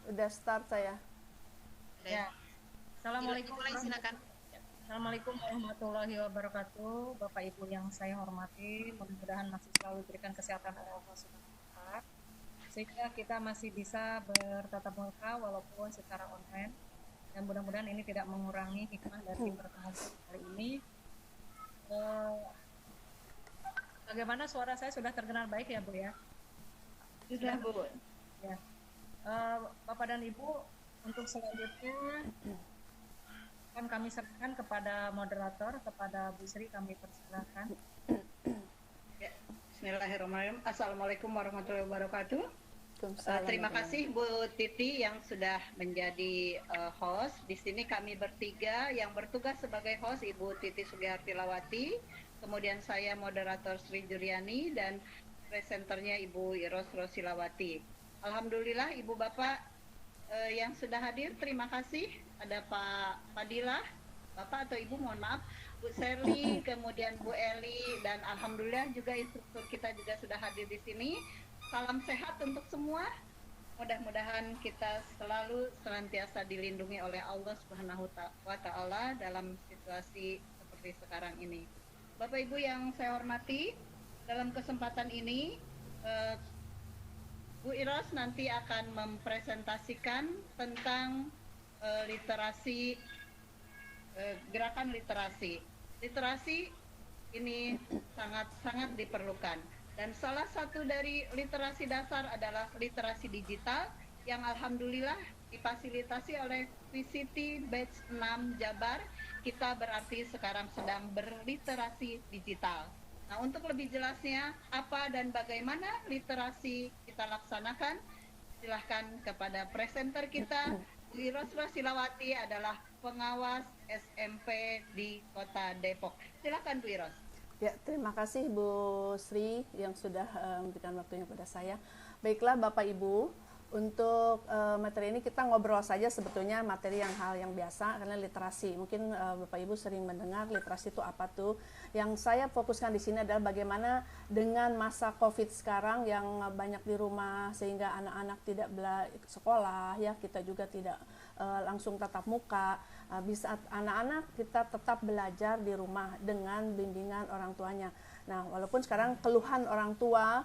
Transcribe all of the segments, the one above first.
Udah start saya. Ya. Assalamualaikum. Dimulai, silakan. Assalamualaikum warahmatullahi wabarakatuh. Bapak Ibu yang saya hormati, mudah-mudahan masih selalu diberikan kesehatan oleh Allah Subhanahu wa Ta'ala, sehingga kita masih bisa bertatap muka walaupun secara online, dan mudah-mudahan ini tidak mengurangi hikmah dari pertemuan hari ini. Bagaimana suara saya sudah terdengar baik ya Bu ya? Sudah Bu. Ya. Bapak dan Ibu, untuk selanjutnya akan kami serahkan kepada moderator, kepada Bu Sri, kami persilakan. Ya. Bismillahirrahmanirrahim. Assalamualaikum warahmatullahi wabarakatuh. Terima kasih Bu Titi yang sudah menjadi host. Di sini kami bertiga yang bertugas sebagai host, Ibu Titi Sugiharti Lawati, kemudian saya moderator Sri Juliani, dan presenternya Ibu Iros Rosilawati. Alhamdulillah Ibu Bapak yang sudah hadir, terima kasih. Ada Pak Fadilah, Bapak atau Ibu, mohon maaf, Bu Serli, kemudian Bu Eli, dan alhamdulillah juga instruktur kita juga sudah hadir di sini. Salam sehat untuk semua. Mudah-mudahan kita selalu senantiasa dilindungi oleh Allah Subhanahu wa Ta'ala dalam situasi seperti sekarang ini. Bapak Ibu yang saya hormati, dalam kesempatan ini Bu Iros nanti akan mempresentasikan tentang literasi, gerakan literasi. Literasi ini sangat-sangat diperlukan. Dan salah satu dari literasi dasar adalah literasi digital yang alhamdulillah difasilitasi oleh VCT Batch 6 Jabar. Kita berarti sekarang sedang berliterasi digital. Nah, untuk lebih jelasnya apa dan bagaimana literasi kita laksanakan, silahkan kepada presenter kita, Bu Iros Rosilawati adalah pengawas SMP di Kota Depok. Silahkan Bu Iros. Ya, terima kasih Bu Sri yang sudah memberikan waktunya kepada saya. Baiklah Bapak Ibu, untuk materi ini kita ngobrol saja, sebetulnya materi hal yang biasa karena literasi. Mungkin Bapak Ibu sering mendengar literasi itu apa tuh. Yang saya fokuskan di sini adalah bagaimana dengan masa Covid sekarang yang banyak di rumah sehingga anak-anak tidak sekolah, ya kita juga tidak langsung tatap muka. Bisa anak-anak kita tetap belajar di rumah dengan bimbingan orang tuanya. Nah, walaupun sekarang keluhan orang tua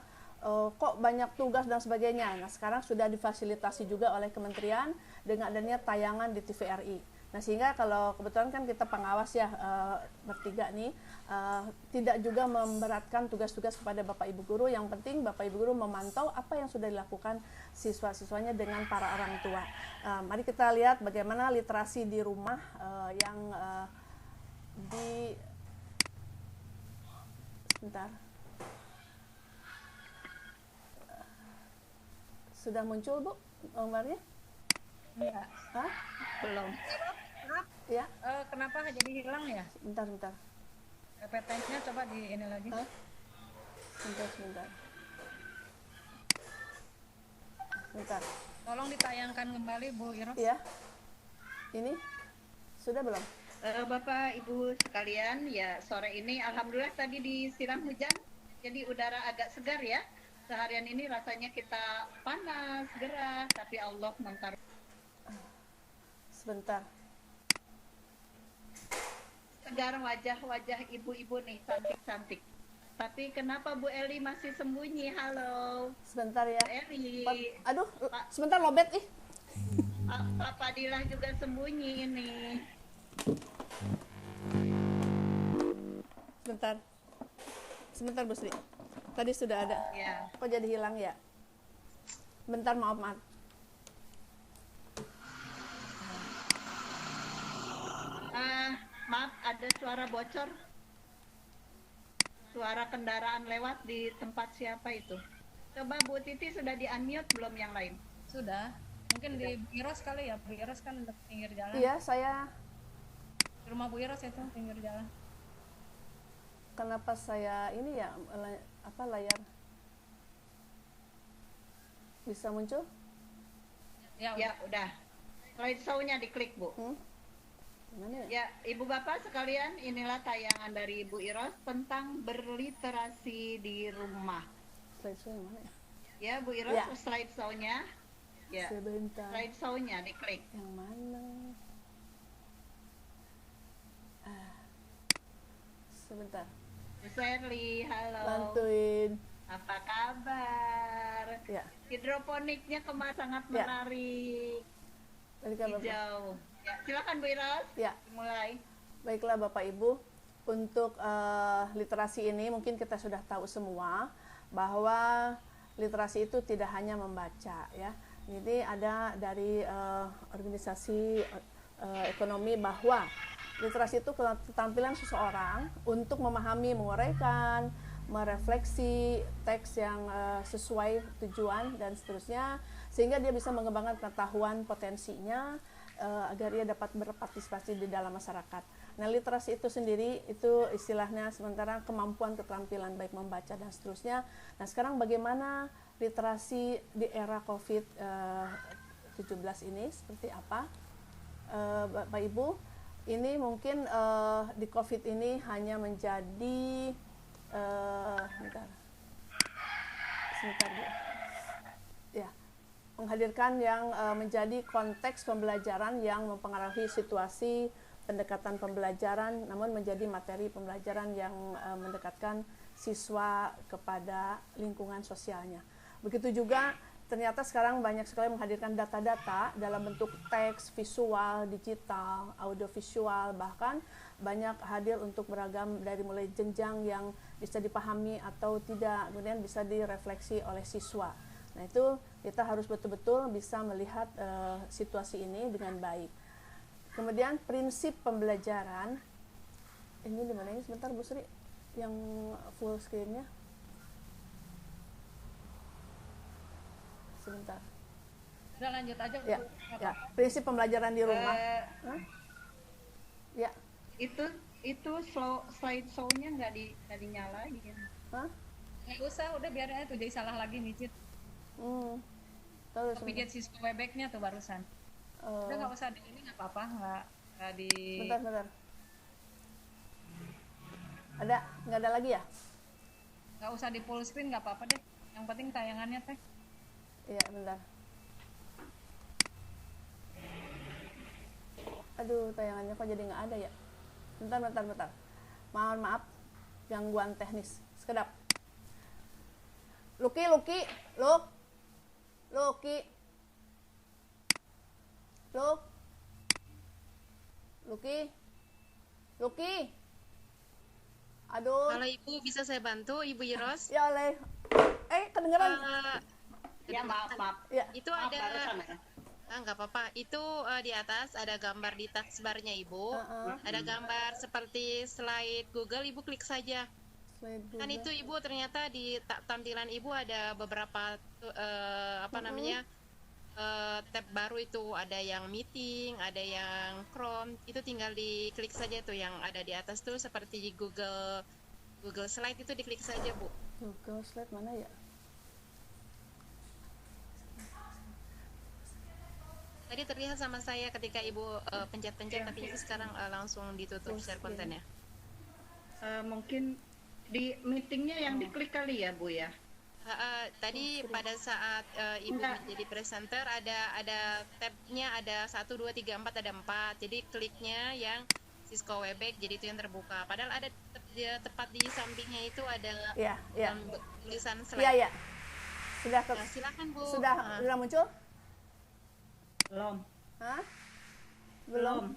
kok banyak tugas dan sebagainya. Nah, sekarang sudah difasilitasi juga oleh kementerian dengan adanya tayangan di TVRI. Nah, sehingga kalau kebetulan kan kita pengawas ya bertiga nih, tidak juga memberatkan tugas-tugas kepada Bapak Ibu guru. Yang penting Bapak Ibu guru memantau apa yang sudah dilakukan siswa-siswanya dengan para orang tua. Mari kita lihat bagaimana literasi di rumah yang sebentar. Sudah muncul Bu gambarnya? Iya. Hah? Belum. Ya. Kenapa jadi hilang ya? Bentar. PPT-nya coba di ini lagi. Hah? Sebentar. Tolong ditayangkan kembali Bu Iros. Ya. Ini sudah belum? Bapak Ibu sekalian, ya sore ini alhamdulillah tadi disiram hujan, jadi udara agak segar ya. Seharian ini rasanya kita panas, gerah, tapi Allah mengkaruniai. Sebentar. Segar wajah-wajah ibu-ibu nih, cantik-cantik. Tapi kenapa Bu Eli masih sembunyi? Halo. Sebentar ya. Bu Eli. Aduh, sebentar lobet ih. Pak Fadilah juga sembunyi ini. Sebentar Bu Sri. Tadi sudah ada. Ya. Kok jadi hilang ya? Bentar, maaf. Maaf, ada suara bocor. Suara kendaraan lewat di tempat siapa itu? Coba Bu Titi sudah di-unmute belum yang lain? Sudah. Mungkin di Bu Iros kali ya. Bu Iros kan di pinggir jalan. Iya, saya. Di rumah Bu Iros itu pinggir jalan. Kenapa saya ini ya layar bisa muncul? Ya udah. Slideshow-nya diklik Bu. Gimana ya? Ya, Ibu Bapak sekalian, inilah tayangan dari Ibu Iros tentang berliterasi di rumah. Slideshow yang mana ya? Ya Bu Iros, Ya. slideshow-nya. Ya. Sebentar. Slideshow-nya diklik. Yang mana? Sebentar. Bu Sherly, halo. Bantuin. Apa kabar? Ya. Hidroponiknya sangat Ya. menarik. Tadi kan Bapak. Hijau. Ya, silakan Bu Iras. Ya. Mulai. Baiklah Bapak Ibu, untuk literasi ini mungkin kita sudah tahu semua bahwa literasi itu tidak hanya membaca ya. Jadi ada dari organisasi ekonomi bahwa literasi itu keterampilan seseorang untuk memahami, menguraikan, merefleksi teks yang sesuai tujuan dan seterusnya, sehingga dia bisa mengembangkan pengetahuan potensinya agar ia dapat berpartisipasi di dalam masyarakat. Nah, literasi itu sendiri itu istilahnya sementara kemampuan keterampilan baik membaca dan seterusnya. Nah, sekarang bagaimana literasi di era COVID-17 ini seperti apa? Bapak Ibu, ini mungkin di COVID ini hanya menjadi sebentar Bu. Ya, menghadirkan yang menjadi konteks pembelajaran yang mempengaruhi situasi pendekatan pembelajaran, namun menjadi materi pembelajaran yang mendekatkan siswa kepada lingkungan sosialnya. Begitu juga ternyata sekarang banyak sekali menghadirkan data-data dalam bentuk teks, visual, digital, audiovisual, bahkan banyak hadir untuk beragam dari mulai jenjang yang bisa dipahami atau tidak, kemudian bisa direfleksi oleh siswa. Nah, itu kita harus betul-betul bisa melihat situasi ini dengan baik. Kemudian prinsip pembelajaran, ini di mana ini sebentar Bu Sri, yang full screen-nya. Sebentar. Udah lanjut aja. Ya, ya. Prinsip pembelajaran di rumah. Ya. Itu slideshow-nya nggak dinyalain. Hah? Nggak usah, udah biarin aja tuh, jadi salah lagi mijit. Terus. Pijat Cisco Webex-nya tuh barusan. Udah nggak usah ini, nggak apa-apa, nggak di. Bentar. Nggak ada lagi ya? Nggak usah di full screen, nggak apa-apa deh. Yang penting tayangannya teh. Iya, bentar. Aduh, tayangannya kok jadi nggak ada ya? Bentar. Mohon maaf, gangguan teknis. Sekedap. Luki. Aduh. Kalau Ibu bisa saya bantu, Ibu Iros? Ya oleh. Kedengeran? Ya maaf. Ya. Itu maaf, ada. Nggak apa-apa. Itu di atas ada gambar di taskbarnya Ibu. Ada gambar seperti slide Google. Ibu klik saja. Kan itu Ibu ternyata di tampilan Ibu ada beberapa tab baru itu, ada yang meeting, ada yang Chrome, itu tinggal diklik saja tuh yang ada di atas tuh seperti Google Slide, itu diklik saja Bu. Google Slide mana ya? Tadi terlihat sama saya ketika Ibu pencet-pencet, tapi itu sekarang langsung ditutup share kontennya. Mungkin di meetingnya yang diklik kali ya Bu ya? Tadi pada saat Ibu menjadi presenter ada tabnya, ada 1, 2, 3, 4, ada 4. Jadi kliknya yang Cisco Webex, jadi itu yang terbuka. Padahal ada tepat di sampingnya itu ada tulisan slide. Iya. Silakan Bu. Sudah muncul? Belum. Hah? Belum.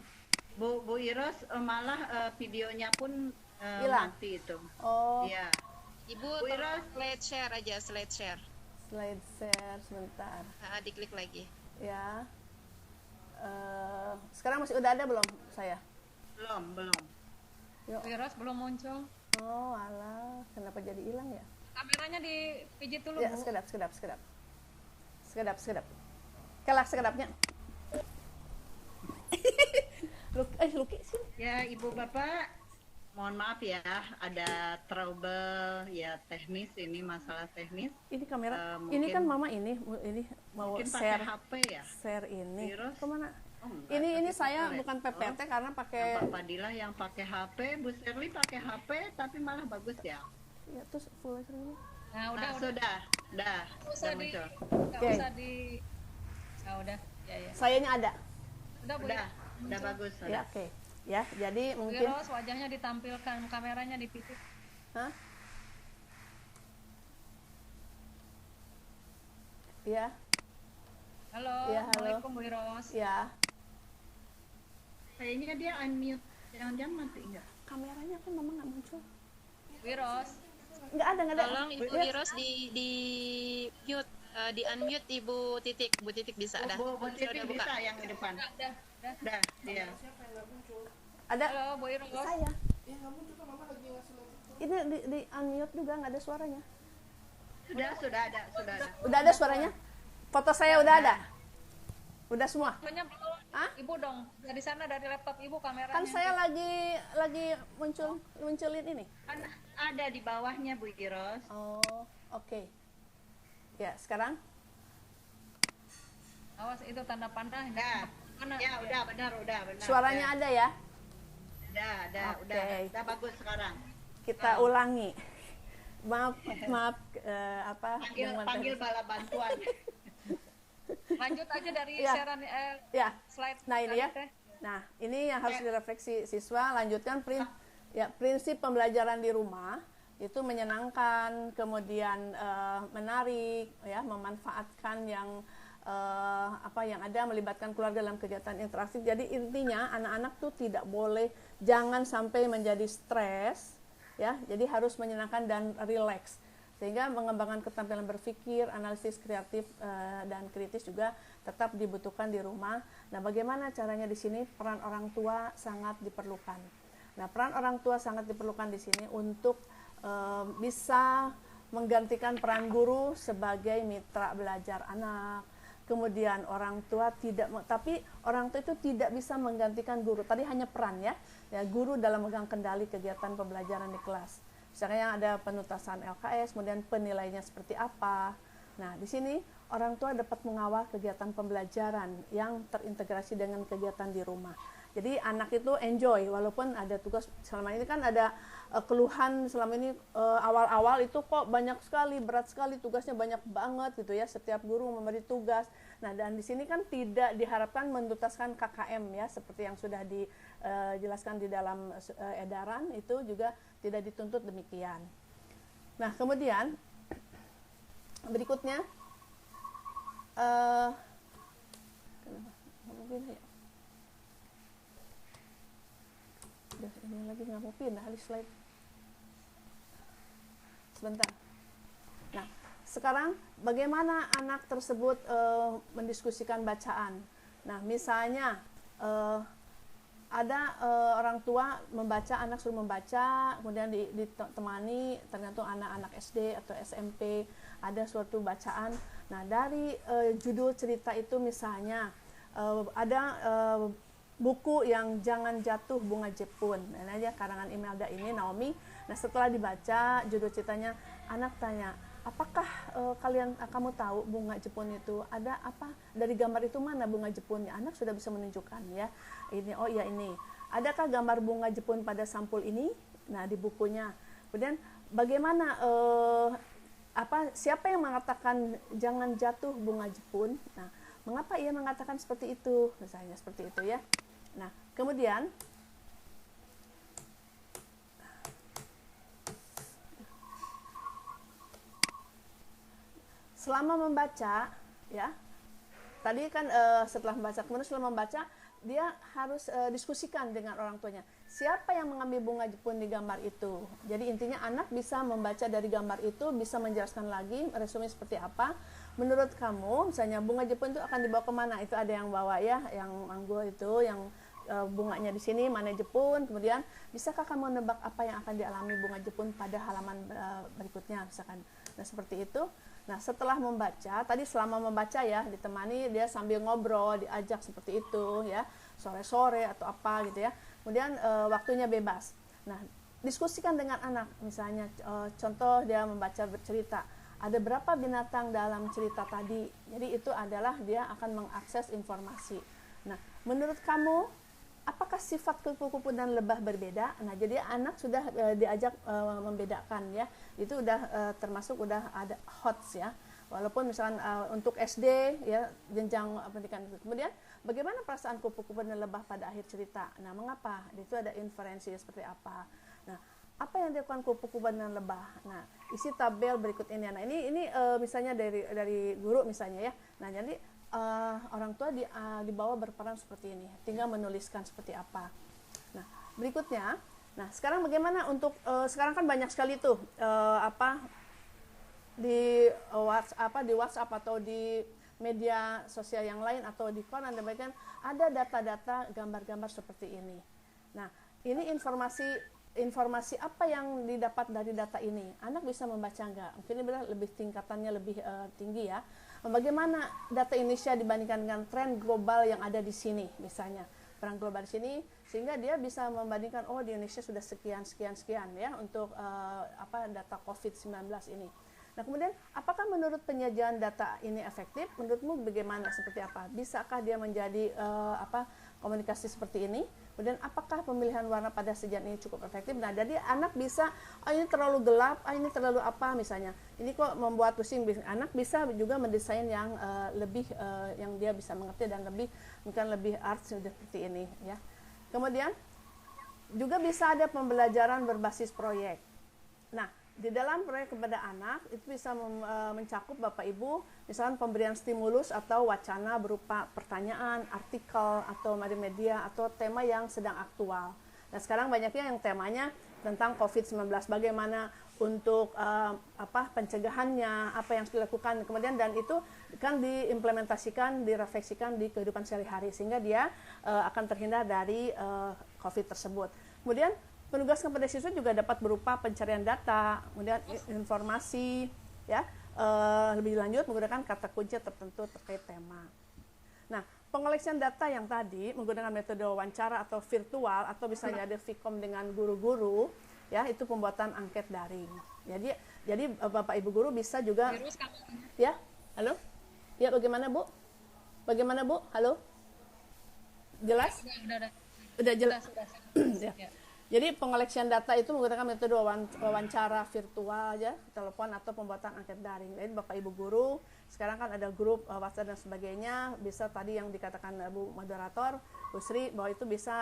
Bu Iros malah videonya pun mati itu. Oh. Iya. Ibu slide share aja, slide share sebentar. Diklik lagi. Ya. Sekarang masih udah ada belum saya? Belum. Virus belum muncul. Oh, alah, kenapa jadi hilang ya? Kameranya dipijit dulu. Ya, Bu. Sekedap. Kelak sekedapnya. Luki sini. Ya, Ibu Bapak, mohon maaf ya, ada trouble ya teknis, ini masalah teknis. Ini kamera, ini kan Mama ini mau share HP ya? Share ini. Virus? Kemana? Oh, enggak, ini saya boleh. bukan PPT karena pakai. Pak Fadilah yang pakai HP, Bu Sherly pakai HP, tapi malah bagus ya. Ya, terus full screen. Nah, udah. Sudah Nggak usah muncul. nggak usah di udah. Ya. Sayanya ada. Udah, Bu. Udah bagus. Ya, oke. Ya, jadi Bu mungkin Ros, wajahnya ditampilkan, kameranya dipilih. Hah? Ya. Halo, Ya, halo. Assalamualaikum Bu Ros. Ya. Kayaknya dia unmute. Jangan-jangan mati enggak? Kameranya kan memang nggak muncul. Bu Ros. Nggak ada. Tolong Ibu Ya. Wiros di mute, di unmute Ibu Titik. Bu Titik bisa dah. Bu Titi Sudah buka. bisa yang di depan. Udah. Udah, dia. Ada. Halo, Bu Ros. Saya. Ini di unmute juga nggak ada suaranya. Sudah ada. Udah ada suaranya? Foto saya udah ada? Udah semua? Fotonya belum. Hah? Ibu dong, dari sana dari laptop Ibu kameranya. Kan saya lagi munculin ini. Ada di bawahnya Bu Iros. Oh, oke. Ya, sekarang? Awas itu tanda panah. Mana? Ya, udah benar. Suaranya ada ya? Udah. Oke. Udah bagus sekarang. Kita ulangi. Maaf, Panggil bala bantuan. Lanjut aja dari Ya. sharean Ya. slide. Nah, ini ya. tadi, Teh. Nah, ini yang harus direfleksi siswa. Lanjutkan prinsip pembelajaran di rumah itu menyenangkan, kemudian menarik, ya, memanfaatkan yang yang ada, melibatkan keluarga dalam kegiatan interaktif. Jadi intinya anak-anak tuh tidak boleh, jangan sampai menjadi stres, ya. Jadi harus menyenangkan dan rileks. Sehingga mengembangkan keterampilan berpikir, analisis kreatif dan kritis juga tetap dibutuhkan di rumah. Nah, bagaimana caranya di sini? Peran orang tua sangat diperlukan. Nah, peran orang tua sangat diperlukan di sini untuk bisa menggantikan peran guru sebagai mitra belajar anak. Kemudian orang tua tapi orang tua itu tidak bisa menggantikan guru. Tadi hanya peran ya guru dalam megang kendali kegiatan pembelajaran di kelas. Misalnya ada penuntasan LKS, kemudian penilaiannya seperti apa. Nah, di sini orang tua dapat mengawal kegiatan pembelajaran yang terintegrasi dengan kegiatan di rumah. Jadi anak itu enjoy, walaupun ada tugas. Selama ini kan ada keluhan selama ini awal-awal itu kok banyak sekali, berat sekali, tugasnya banyak banget gitu ya. Setiap guru memberi tugas. Nah, dan di sini kan tidak diharapkan menuntaskan KKM ya, seperti yang sudah dijelaskan di dalam edaran, itu juga tidak dituntut demikian. Nah, kemudian berikutnya ini lagi nggak mau pindah slide sebentar. Nah, sekarang bagaimana anak tersebut mendiskusikan bacaan. Nah, misalnya ada orang tua membaca, anak suruh membaca, kemudian ditemani, tergantung anak-anak SD atau SMP, ada suatu bacaan. Nah, dari judul cerita itu misalnya ada buku yang Jangan Jatuh Bunga Jepun. Nah, aja karangan Imelda ini, Naomi. Nah, setelah dibaca judul ceritanya, anak tanya, apakah kamu tahu bunga Jepun itu ada apa? Dari gambar itu mana bunga Jepunnya? Anak sudah bisa menunjukkan ya. Ini, oh iya ini. Adakah gambar bunga Jepun pada sampul ini? Nah, di bukunya. Kemudian bagaimana siapa yang mengatakan jangan jatuh bunga Jepun? Nah, mengapa ia mengatakan seperti itu? Misalnya seperti itu ya. Nah, kemudian selama membaca ya, tadi kan setelah membaca, kemudian setelah membaca dia harus diskusikan dengan orang tuanya, siapa yang mengambil bunga Jepun di gambar itu. Jadi intinya anak bisa membaca dari gambar itu, bisa menjelaskan lagi resume seperti apa. Menurut kamu misalnya bunga Jepun itu akan dibawa kemana? Itu ada yang bawa ya, yang manggo itu, yang bunganya di sini, mana Jepun. Kemudian bisakah kamu menebak apa yang akan dialami bunga Jepun pada halaman berikutnya misalkan. Nah, seperti itu. Nah, setelah membaca, tadi selama membaca ya, ditemani, dia sambil ngobrol, diajak seperti itu ya, sore-sore atau apa gitu ya. Kemudian waktunya bebas. Nah, diskusikan dengan anak, misalnya contoh dia membaca bercerita, ada berapa binatang dalam cerita tadi. Jadi itu adalah dia akan mengakses informasi. Nah, menurut kamu apakah sifat kupu-kupu dan lebah berbeda? Nah, jadi anak sudah diajak membedakan ya. Itu udah termasuk udah ada HOTS ya. walaupun misalkan untuk SD ya jenjang pendidikan itu. Kemudian bagaimana perasaan kupu-kupu dan lebah pada akhir cerita. Nah, mengapa? Itu ada inferensi seperti apa. Nah, apa yang dilakukan kupu-kupu dan lebah? Nah, isi tabel berikut ini. Nah, ini misalnya dari guru misalnya ya. Nah, jadi orang tua di bawah berperan seperti ini. Tinggal menuliskan seperti apa. Nah, berikutnya, nah sekarang bagaimana untuk sekarang kan banyak sekali tuh di WhatsApp atau di media sosial yang lain atau di koran dan sebagainya ada data-data gambar-gambar seperti ini. Nah, ini informasi apa yang didapat dari data ini? Anak bisa membaca nggak? Mungkin ini lebih tingkatannya lebih tinggi ya. Bagaimana data Indonesia dibandingkan dengan tren global yang ada di sini misalnya. Perang global di sini sehingga dia bisa membandingkan di Indonesia sudah sekian ya untuk data COVID-19 ini. Nah, kemudian apakah menurut penyajian data ini efektif? Menurutmu bagaimana, seperti apa? Bisakah dia menjadi komunikasi seperti ini? Kemudian apakah pemilihan warna pada sajian ini cukup efektif? Nah, jadi anak bisa ini terlalu gelap, ini terlalu apa misalnya. Ini kok membuat pusing. Anak bisa juga mendesain yang lebih yang dia bisa mengerti dan mungkin lebih arts seperti ini ya. Kemudian juga bisa ada pembelajaran berbasis proyek. Nah, di dalam proyek kepada anak itu bisa mencakup Bapak Ibu misalkan pemberian stimulus atau wacana berupa pertanyaan, artikel atau media atau tema yang sedang aktual. Nah, sekarang banyaknya yang temanya tentang COVID-19, bagaimana untuk pencegahannya, apa yang harus dilakukan, kemudian dan itu kan diimplementasikan, direfleksikan di kehidupan sehari-hari sehingga dia akan terhindar dari COVID tersebut. Kemudian penugasan pada siswa juga dapat berupa pencarian data, kemudian informasi, ya lebih lanjut menggunakan kata kunci tertentu terkait tema. Nah, pengoleksian data yang tadi menggunakan metode wawancara atau virtual atau misalnya ada Vcom dengan guru-guru, ya itu pembuatan angket daring. Jadi Bapak Ibu guru bisa juga, ya, halo, ya bagaimana Bu? Bagaimana Bu? Halo, jelas? Udah jelas. Ya. Jadi pengoleksian data itu menggunakan metode wawancara virtual ya, telepon atau pembuatan angket daring. Jadi Bapak Ibu guru, sekarang kan ada grup WhatsApp dan sebagainya, bisa tadi yang dikatakan Bu moderator, Bu Sri, bahwa itu bisa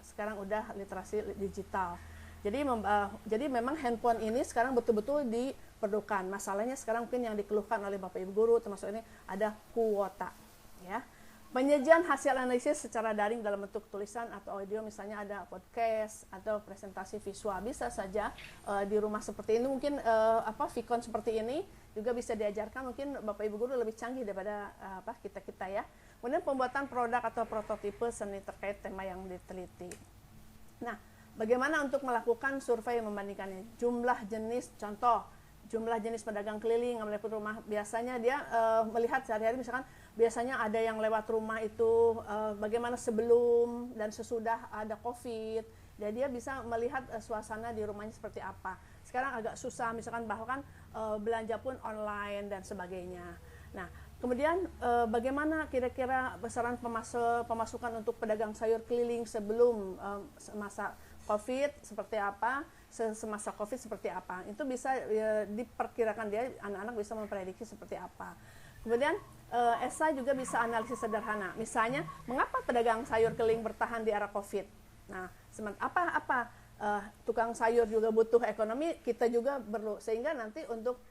sekarang udah literasi digital. Jadi memang handphone ini sekarang betul-betul diperlukan. Masalahnya sekarang mungkin yang dikeluhkan oleh Bapak Ibu guru termasuk ini ada kuota ya. Penyajian hasil analisis secara daring dalam bentuk tulisan atau audio, misalnya ada podcast atau presentasi visual, bisa saja di rumah seperti ini. Mungkin Vcon seperti ini juga bisa diajarkan, mungkin Bapak Ibu guru lebih canggih daripada kita ya. Kemudian pembuatan produk atau prototipe seni terkait tema yang diteliti. Nah, bagaimana untuk melakukan survei membandingkannya? Jumlah jenis, contoh jumlah jenis pedagang keliling yang meliput rumah, biasanya dia melihat sehari-hari, misalkan biasanya ada yang lewat rumah itu bagaimana sebelum dan sesudah ada COVID, dan dia bisa melihat suasana di rumahnya seperti apa. Sekarang agak susah, misalkan bahkan belanja pun online dan sebagainya. Nah, kemudian bagaimana kira-kira besaran pemasukan untuk pedagang sayur keliling sebelum masa COVID seperti apa, semasa COVID seperti apa, itu bisa diperkirakan, dia anak-anak bisa memprediksi seperti apa. Kemudian esai juga bisa analisis sederhana, misalnya mengapa pedagang sayur keliling bertahan di era COVID. Nah, tukang sayur juga butuh ekonomi, kita juga perlu, sehingga nanti untuk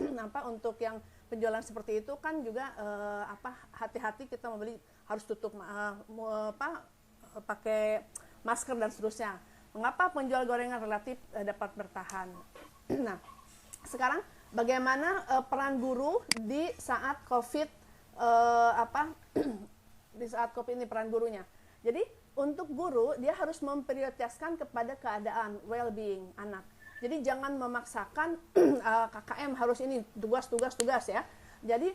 untuk yang penjualan seperti itu kan juga hati-hati kita membeli, harus tutup pakai masker dan seterusnya. Mengapa penjual gorengan relatif dapat bertahan? Nah, sekarang bagaimana peran guru di saat COVID di saat COVID ini, peran gurunya. Jadi untuk guru dia harus memprioritaskan kepada keadaan well-being anak. Jadi jangan memaksakan KKM harus ini tugas ya. Jadi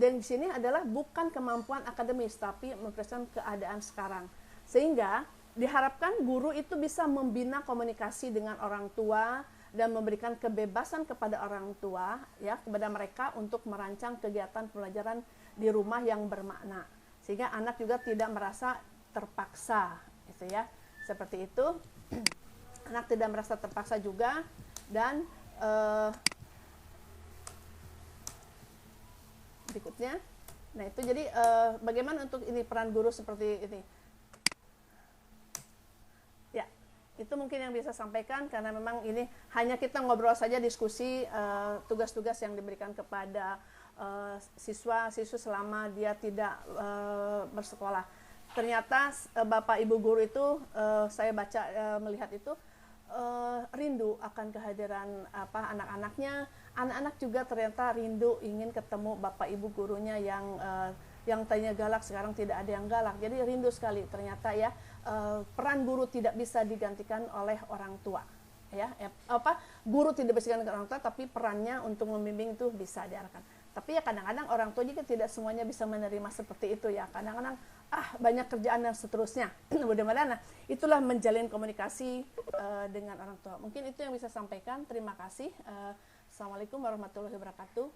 dan di sini adalah bukan kemampuan akademis tapi memprioritaskan keadaan sekarang. Sehingga diharapkan guru itu bisa membina komunikasi dengan orang tua dan memberikan kebebasan kepada orang tua ya, kepada mereka untuk merancang kegiatan pembelajaran di rumah yang bermakna, sehingga anak juga tidak merasa terpaksa gitu ya. Seperti itu. Anak tidak merasa terpaksa juga, dan berikutnya. Nah itu jadi bagaimana untuk ini peran guru seperti ini? Ya, itu mungkin yang bisa sampaikan karena memang ini hanya kita ngobrol saja diskusi tugas-tugas yang diberikan kepada siswa-siswa selama dia tidak bersekolah. Ternyata Bapak Ibu guru itu saya baca melihat itu rindu akan kehadiran anak-anaknya. Anak-anak juga ternyata rindu ingin ketemu Bapak Ibu gurunya yang tadinya galak sekarang tidak ada yang galak. Jadi rindu sekali ternyata ya, peran guru tidak bisa digantikan oleh orang tua. Ya, guru tidak bisa digantikan orang tua, tapi perannya untuk membimbing itu bisa diarahkan. Tapi ya kadang-kadang orang tua juga tidak semuanya bisa menerima seperti itu ya. Kadang-kadang banyak kerjaan dan seterusnya. Mudah-mudahan itulah menjalin komunikasi dengan orang tua. Mungkin itu yang bisa sampaikan. Terima kasih. Assalamualaikum warahmatullahi wabarakatuh.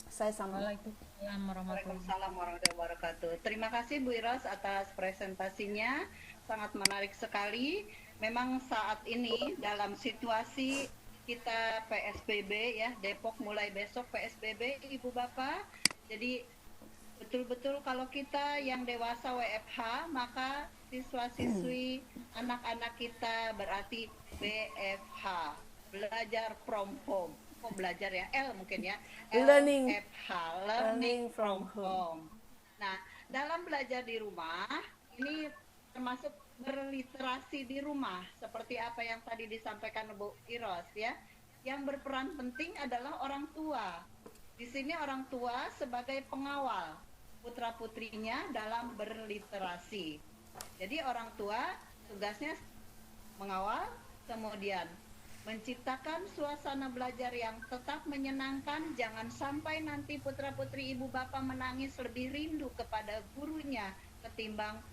Saya Waalaikumsalam warahmatullahi wabarakatuh. Terima kasih Bu Iros atas presentasinya. Sangat menarik sekali. Memang saat ini dalam situasi kita PSBB ya, Depok mulai besok PSBB Ibu Bapak. Jadi betul-betul kalau kita yang dewasa WFH, maka siswa-siswi anak-anak kita berarti BFH, belajar from home. Kok belajar ya? L mungkin ya. LFH, learning from home. Nah, dalam belajar di rumah ini termasuk berliterasi di rumah seperti apa yang tadi disampaikan Bu Iros ya. Yang berperan penting adalah orang tua. Di sini orang tua sebagai pengawal putra-putrinya dalam berliterasi. Jadi orang tua tugasnya mengawal, kemudian menciptakan suasana belajar yang tetap menyenangkan. Jangan sampai nanti putra-putri ibu bapak menangis lebih rindu kepada gurunya ketimbang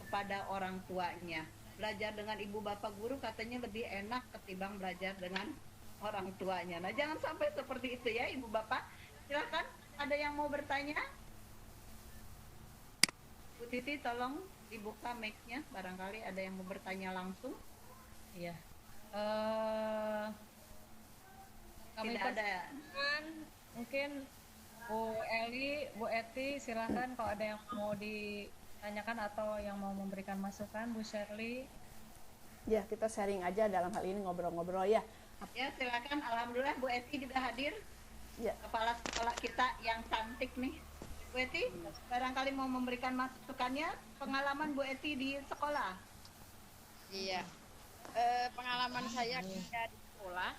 kepada orang tuanya. Belajar dengan ibu bapak guru katanya lebih enak ketimbang belajar dengan orang tuanya. Nah, jangan sampai seperti itu ya ibu bapak. Silakan, ada yang mau bertanya? Bu Titi tolong dibuka mic-nya, barangkali ada yang mau bertanya langsung. Iya. Kami Tidak ada. Mungkin Bu Eli, Bu Eti, silakan kalau ada yang mau ditanyakan atau yang mau memberikan masukan. Bu Shirley. Ya, kita sharing aja dalam hal ini, ngobrol-ngobrol ya. Ya, silakan. Alhamdulillah Bu Eti juga hadir. Ya. Kepala sekolah kita yang cantik nih. Bu Eti, barangkali mau memberikan masukannya, pengalaman Bu Eti di sekolah. Iya. Pengalaman saya ketika di sekolah.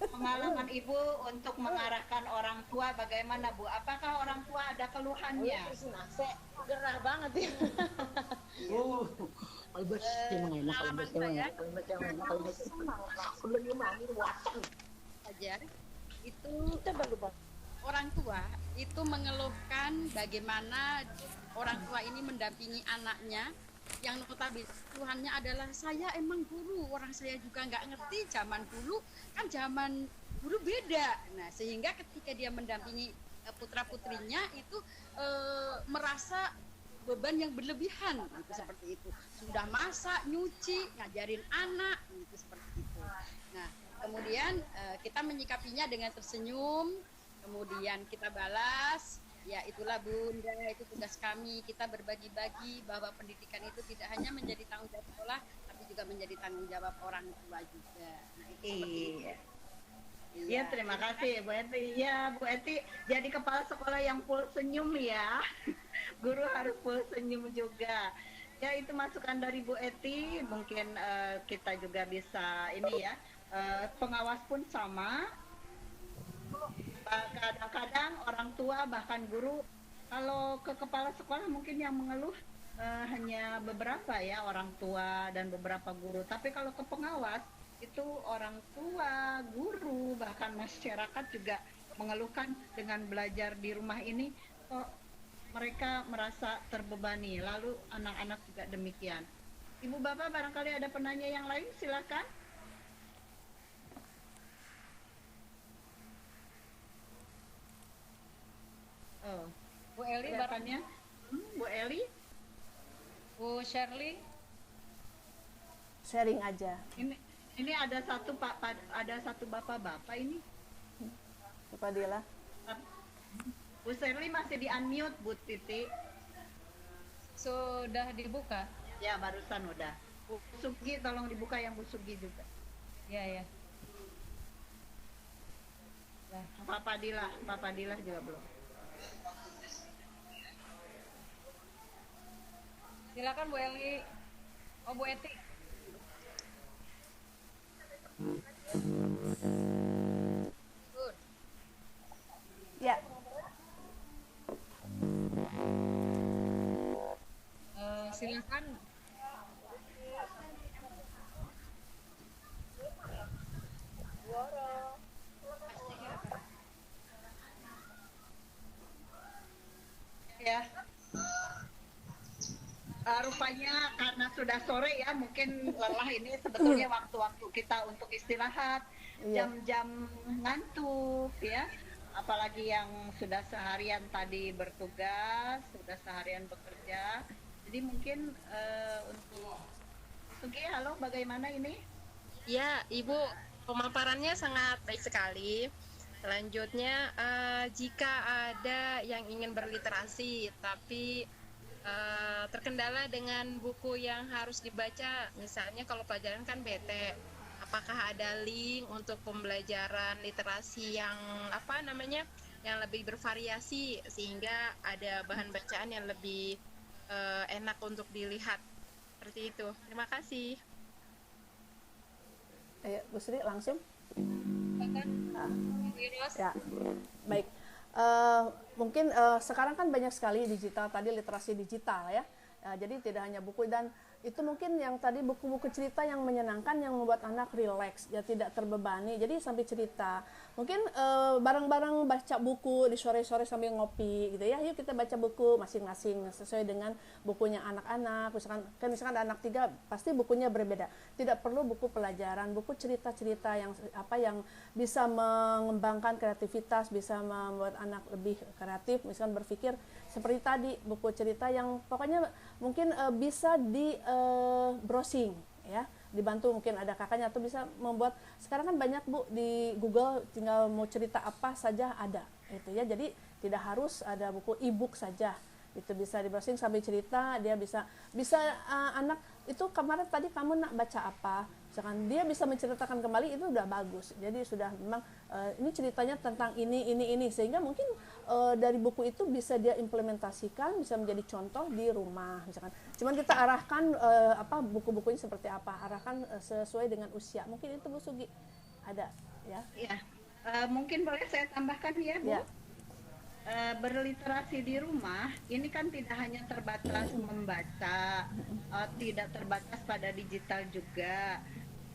Pengalaman Ibu untuk mengarahkan orang tua bagaimana Bu? Apakah orang tua ada keluhannya? Gerah banget ya. Pengalaman saya ajar itu orang tua itu mengeluhkan bagaimana orang tua ini mendampingi anaknya yang notabene Tuhannya adalah saya emang guru, orang saya juga nggak ngerti zaman dulu kan zaman dulu beda. Nah sehingga ketika dia mendampingi putra putrinya itu merasa beban yang berlebihan gitu, seperti itu, sudah masak, nyuci, ngajarin anak gitu, seperti itu. Nah kemudian kita menyikapinya dengan tersenyum, kemudian kita balas. Ya itulah Bunda, itu tugas kami, kita berbagi-bagi bahwa pendidikan itu tidak hanya menjadi tanggung jawab sekolah, tapi juga menjadi tanggung jawab orang tua juga. Nah, itu Iya. Ya, terima kasih Bu Eti. Ya, Bu Eti jadi kepala sekolah yang full senyum ya. Guru harus full senyum juga. Ya, itu masukan dari Bu Eti. Mungkin kita juga bisa ini ya. Pengawas pun sama. Kadang-kadang orang tua bahkan guru kalau ke kepala sekolah mungkin yang mengeluh hanya beberapa ya, orang tua dan beberapa guru. Tapi kalau ke pengawas itu orang tua, guru, bahkan masyarakat juga mengeluhkan dengan belajar di rumah ini kok mereka merasa terbebani. Lalu anak-anak juga demikian. Ibu Bapak barangkali ada penanya yang lain, silakan. Oh, Bu Eli, kelihatannya. Bu Eli, Bu Shirley. Sharing aja. ini Ini ada satu bapak-bapak ini. Bapak Dila. Bu Sherly masih di unmute, Bu Titi. Sudah dibuka? Ya, barusan udah. Bu Sugi, tolong dibuka yang Bu Sugi juga. Ya. Papa Dila juga belum. Silakan Bu Eli. Oh, Bu Eti. Good. Ya. Silakan. Ya. Rupanya karena sudah sore ya, mungkin lelah ini sebetulnya waktu-waktu kita untuk istirahat, jam-jam ngantuk ya. Apalagi yang sudah seharian tadi bertugas, sudah seharian bekerja. Jadi mungkin untuk Sugi, halo, bagaimana ini? Ya, Ibu, pemaparannya sangat baik sekali. Selanjutnya, jika ada yang ingin berliterasi, tapi terkendala dengan buku yang harus dibaca, misalnya kalau pelajaran kan BT, apakah ada link untuk pembelajaran literasi yang yang lebih bervariasi sehingga ada bahan bacaan yang lebih enak untuk dilihat, seperti itu. Terima kasih. Bu Sri langsung. Ya, baik. Mungkin sekarang kan banyak sekali digital, tadi literasi digital ya. Jadi tidak hanya buku, dan itu mungkin yang tadi buku-buku cerita yang menyenangkan, yang membuat anak rileks, ya tidak terbebani. Jadi sambil cerita, mungkin bareng-bareng baca buku di sore-sore sambil ngopi gitu ya. Yuk kita baca buku masing-masing sesuai dengan bukunya anak-anak. Misalkan ada anak 3, pasti bukunya berbeda. Tidak perlu buku pelajaran, buku cerita-cerita yang bisa mengembangkan kreativitas, bisa membuat anak lebih kreatif. Misalkan berpikir seperti tadi, buku cerita yang pokoknya mungkin bisa di browsing ya, dibantu mungkin ada kakaknya, atau bisa membuat, sekarang kan banyak Bu di Google, tinggal mau cerita apa saja ada itu ya. Jadi tidak harus ada buku e-book saja, itu bisa di browsing sambil cerita. Dia bisa anak itu kemarin tadi kamu nak baca apa, misalkan dia bisa menceritakan kembali, itu udah bagus. Jadi sudah memang ini ceritanya tentang ini, sehingga mungkin dari buku itu bisa dia implementasikan, bisa menjadi contoh di rumah misalkan. Cuman kita arahkan buku-bukunya seperti apa, arahkan sesuai dengan usia. Mungkin itu Bu Sugi ada ya. Ya, mungkin boleh saya tambahkan ya Bu. Ya. Berliterasi di rumah ini kan tidak hanya terbatas membaca, tidak terbatas pada digital juga.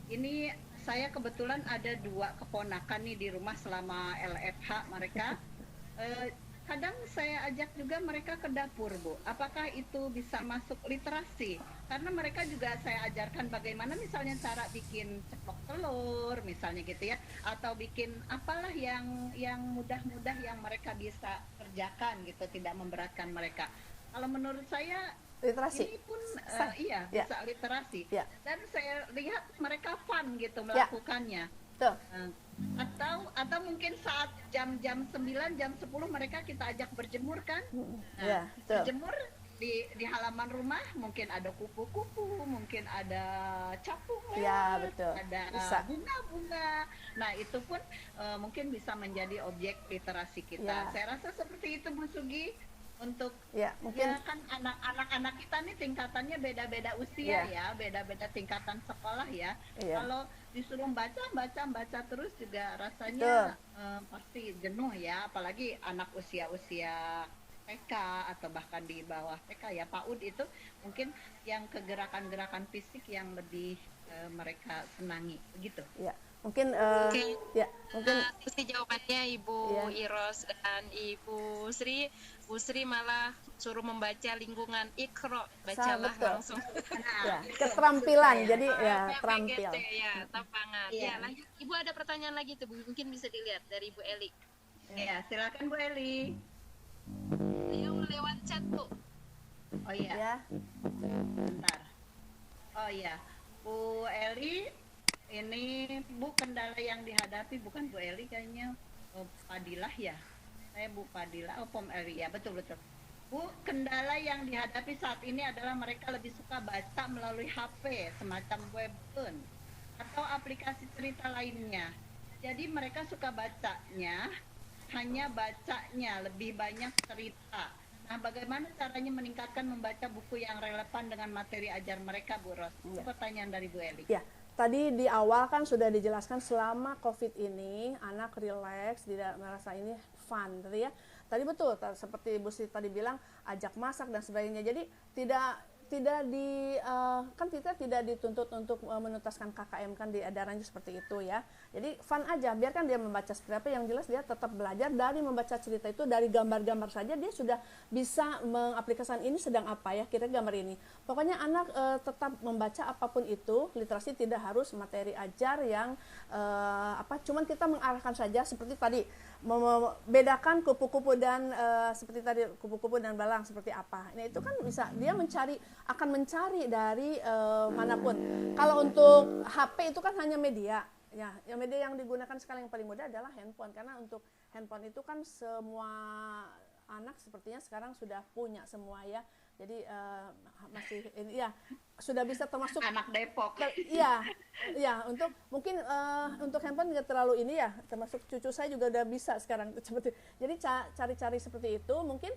Ini saya kebetulan ada 2 keponakan nih di rumah selama LFH mereka. Kadang saya ajak juga mereka ke dapur, Bu. Apakah itu bisa masuk literasi? Karena mereka juga saya ajarkan bagaimana misalnya cara bikin ceplok telur, misalnya gitu ya, atau bikin apalah yang mudah-mudah yang mereka bisa kerjakan gitu, tidak memberatkan mereka. Kalau menurut saya literasi ini pun bisa literasi. Ya. Dan saya lihat mereka fun gitu melakukannya. Tuh. Atau mungkin saat jam-jam 9, jam 10 mereka kita ajak berjemur kan. Berjemur di halaman rumah, mungkin ada kupu-kupu, mungkin ada capung, ada bunga-bunga. Nah itu pun mungkin bisa menjadi objek literasi kita. Saya rasa seperti itu Bu Sugi. Untuk mungkin kan anak-anak kita nih tingkatannya beda-beda usia ya, beda-beda tingkatan sekolah ya. Kalau disuruh baca terus juga rasanya pasti jenuh ya, apalagi anak usia-usia TK atau bahkan di bawah TK ya, PAUD itu mungkin yang kegerakan-gerakan fisik yang lebih mereka senangi begitu. Ya. Mungkin mungkin isi jawabannya Ibu Iros dan Ibu Sri. Bu Sri malah suruh membaca lingkungan Iqra, bacalah langsung. Keterampilan, jadi terampil. Tapangan. Lanjut. Ibu ada pertanyaan lagi tuh, Bu. Mungkin bisa dilihat dari Bu Eli. Ya, silakan Bu Eli. Lewat chat tuh. Oh iya. Bentar. Oh iya. Bu Eli, ini Bu, kendala yang dihadapi bukan Bu Eli kayaknya, Fadilah ya. Saya Bu Fadilah, Pom Eli ya, betul-betul. Bu, kendala yang dihadapi saat ini adalah mereka lebih suka baca melalui HP, semacam webtoon atau aplikasi cerita lainnya. Jadi mereka suka bacanya, hanya bacanya, lebih banyak cerita. Nah, bagaimana caranya meningkatkan membaca buku yang relevan dengan materi ajar mereka, Bu Ros? Itu pertanyaan dari Bu Eli. Ya, tadi di awal kan sudah dijelaskan selama COVID ini anak relax, tidak merasa ini fun, tadi ya. Tadi betul, seperti Bu Sri tadi bilang, ajak masak dan sebagainya. Jadi kan kita tidak dituntut untuk menuntaskan KKM, kan di edarannya seperti itu ya. Jadi fun aja, biarkan dia membaca seperti apa, yang jelas dia tetap belajar dari membaca cerita itu, dari gambar-gambar saja dia sudah bisa mengaplikasikan ini sedang apa ya, kira gambar ini. Pokoknya anak tetap membaca apapun itu, literasi tidak harus materi ajar yang cuman kita mengarahkan saja seperti tadi, membedakan kupu-kupu dan seperti tadi kupu-kupu dan belang seperti apa. Nah, itu kan bisa dia akan mencari dari manapun. Kalau untuk HP itu kan hanya media. Ya, yang media yang digunakan sekarang yang paling mudah adalah handphone, karena untuk handphone itu kan semua anak sepertinya sekarang sudah punya semua ya. Jadi masih ini ya sudah bisa termasuk anak Depok. Iya, untuk mungkin untuk handphone nggak terlalu ini ya, termasuk cucu saya juga udah bisa sekarang seperti. Jadi cari-cari seperti itu mungkin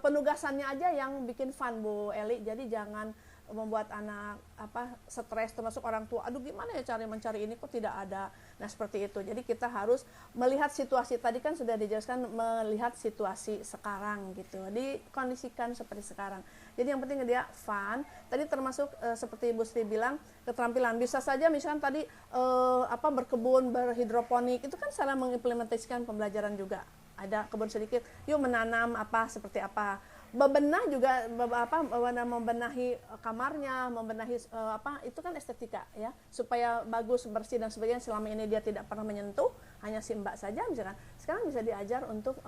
penugasannya aja yang bikin fun, Bu Eli. Jadi jangan membuat anak stres, termasuk orang tua. Aduh, gimana ya mencari ini kok tidak ada. Nah, seperti itu. Jadi kita harus melihat situasi, tadi kan sudah dijelaskan, melihat situasi sekarang gitu. Dikondisikan seperti sekarang. Jadi yang penting dia fun. Tadi termasuk seperti Bu Sri bilang, keterampilan. Bisa saja misalkan tadi berkebun, berhidroponik, itu kan cara mengimplementasikan pembelajaran juga. Ada kebun sedikit, yuk menanam seperti apa. Bebenah juga membenahi kamarnya, membenahi itu kan estetika ya, supaya bagus, bersih dan sebagainya. Selama ini dia tidak pernah menyentuh, hanya simbak saja misalkan. Sekarang bisa diajar untuk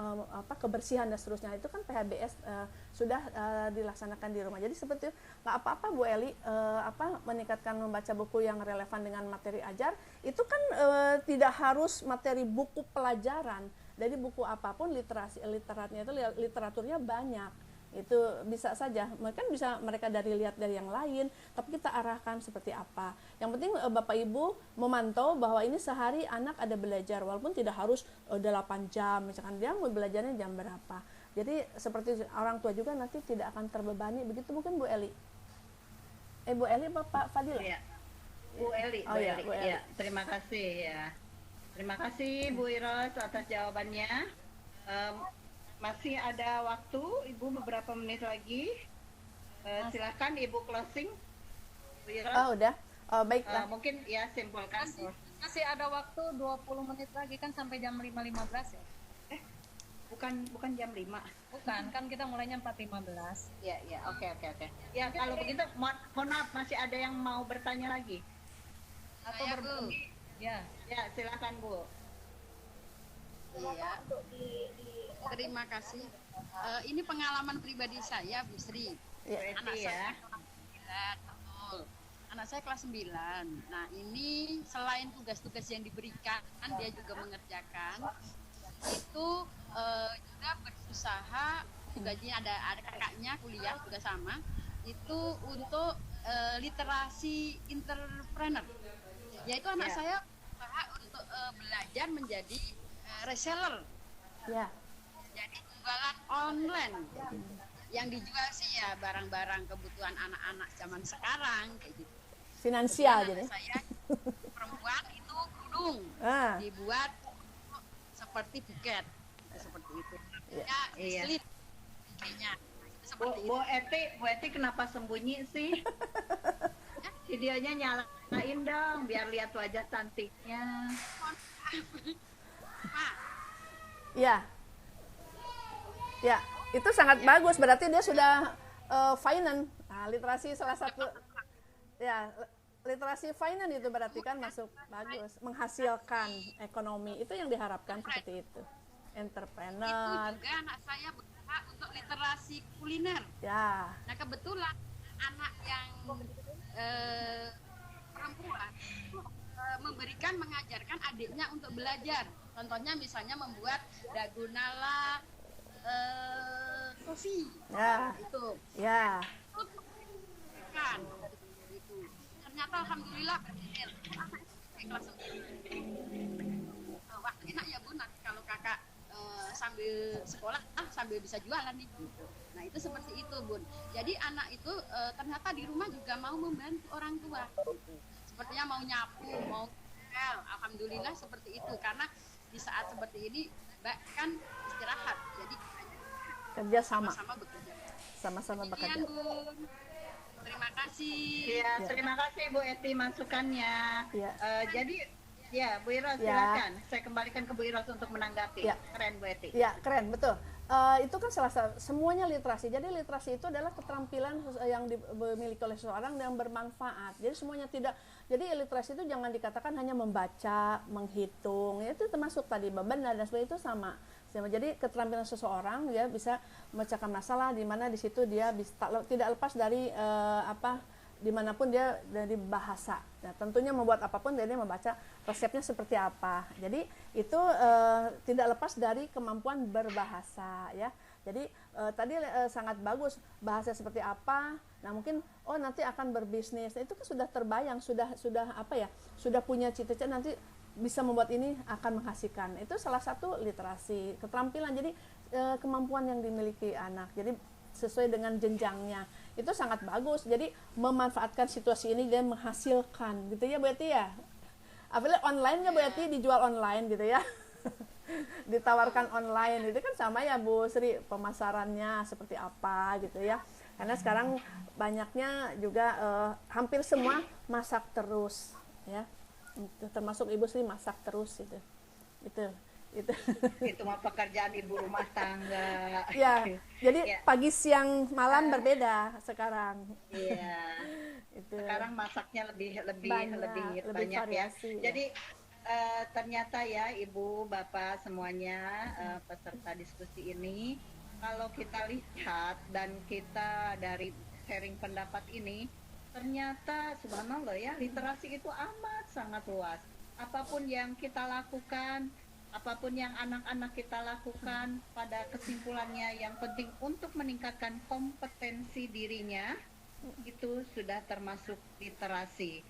kebersihan dan seterusnya. Itu kan PHBS sudah dilaksanakan di rumah. Jadi seperti nggak apa-apa Bu Eli meningkatkan membaca buku yang relevan dengan materi ajar. Itu kan tidak harus materi buku pelajaran. Dari buku apapun, literaturnya banyak. Itu bisa saja, mereka lihat dari yang lain, tapi kita arahkan seperti apa. Yang penting Bapak Ibu memantau bahwa ini sehari anak ada belajar, walaupun tidak harus 8 jam, misalkan dia mau belajarnya jam berapa. Jadi seperti orang tua juga nanti tidak akan terbebani, begitu mungkin Bu Eli. Bu Eli, Bapak Fadil. Ya. Bu Eli, Bu Eli. Ya, terima kasih ya. Terima kasih Bu Iros atas jawabannya. Masih ada waktu, Ibu, beberapa menit lagi. Silakan Ibu closing. Bu Iros. Udah. Baiklah. Mungkin ya simpulkan. Masih ada waktu 20 menit lagi kan sampai jam 5.15 ya? Bukan jam 5. Bukan, kan kita mulainya 4.15. Ya, oke. Ya, kalau begitu mohon maaf, masih ada yang mau bertanya lagi? Atau berbagi? Ya, silakan Bu. Iya. Terima kasih. Ini pengalaman pribadi saya, Bu Sri. Anak saya kelas 9, betul. Anak saya kelas 9. Nah, ini selain tugas-tugas yang diberikan, dia juga mengerjakan. Itu juga berusaha, tugasnya ada kakaknya kuliah juga sama. Itu untuk literasi entrepreneur. Yaitu anak saya berusaha untuk belajar menjadi reseller. Ya. Jadi jualan online. Yang dijual sih ya barang-barang kebutuhan anak-anak zaman sekarang kayak gitu. Finansial jadi. Saya perempuan itu kerudung. Dibuat seperti buket. Seperti itu. Ya, slit. Kayaknya seperti Bu Eti kenapa sembunyi sih? Videonya nyalain dong biar lihat wajah cantiknya. Ya, itu sangat bagus. Berarti dia sudah finance. Nah, literasi salah satu. Ya, literasi finance itu berarti kan masuk bagus, menghasilkan ekonomi. Itu yang diharapkan seperti itu. Entrepreneur. Itu juga anak saya berusaha untuk literasi kuliner. Ya. Nah, kebetulan anak yang perempuan itu memberikan, mengajarkan adiknya untuk belajar. Contohnya misalnya membuat dagu nala, kopi, itu. Ya. Kan, itu. Ternyata alhamdulillah berhasil. Kelas 9. Wah enak ya Bu, nanti kalau kakak sambil sekolah sambil bisa jualan nih. Nah itu seperti itu Bun. Jadi anak itu ternyata di rumah juga mau membantu orang tua. Sepertinya mau nyapu, mau ngepel. Alhamdulillah seperti itu, karena di saat seperti ini Mbak kan istirahat, jadi kerja sama-sama bekerja. Sama-sama bekerja. Bun. Terima kasih. Ya, terima kasih Bu Eti masukannya. Ya. Jadi ya Bu Iros silakan. Saya kembalikan ke Bu Iros untuk menanggapi. Ya. Keren Bu Eti. Ya, keren, betul. Itu kan semuanya literasi. Jadi literasi itu adalah keterampilan yang dimiliki oleh seseorang yang bermanfaat. Jadi semuanya tidak. Jadi literasi itu jangan dikatakan hanya membaca, menghitung. Itu termasuk tadi beban dan sebagainya itu sama. Jadi keterampilan seseorang dia bisa memecahkan masalah di mana di situ dia bisa tidak lepas dari dimanapun dia dari bahasa. Nah, tentunya membuat apapun dia membaca resepnya seperti apa. Jadi itu tidak lepas dari kemampuan berbahasa ya. Jadi tadi sangat bagus bahasa seperti apa. Nah mungkin nanti akan berbisnis. Nah, itu kan sudah terbayang, sudah punya cita-cita nanti bisa membuat ini akan menghasilkan. Itu salah satu literasi, keterampilan. Jadi kemampuan yang dimiliki anak. Jadi sesuai dengan jenjangnya. Itu sangat bagus. Jadi memanfaatkan situasi ini dan menghasilkan gitu ya Bu Eti ya. Apalagi online-nya Bu Eti dijual online gitu ya. Ditawarkan online itu kan sama ya Bu Sri, pemasarannya seperti apa gitu ya. Karena sekarang banyaknya juga hampir semua masak terus ya. Termasuk Ibu Sri masak terus itu mah pekerjaan ibu rumah tangga ya. Jadi pagi siang malam berbeda sekarang. Iya. Itu sekarang masaknya lebih banyak variasi, ya. Jadi ternyata ya Ibu Bapak semuanya peserta diskusi ini, kalau kita lihat dan kita dari sharing pendapat ini, ternyata subhanallah ya, literasi itu amat sangat luas. Apapun yang kita lakukan, apapun yang anak-anak kita lakukan, pada kesimpulannya yang penting untuk meningkatkan kompetensi dirinya, itu sudah termasuk literasi.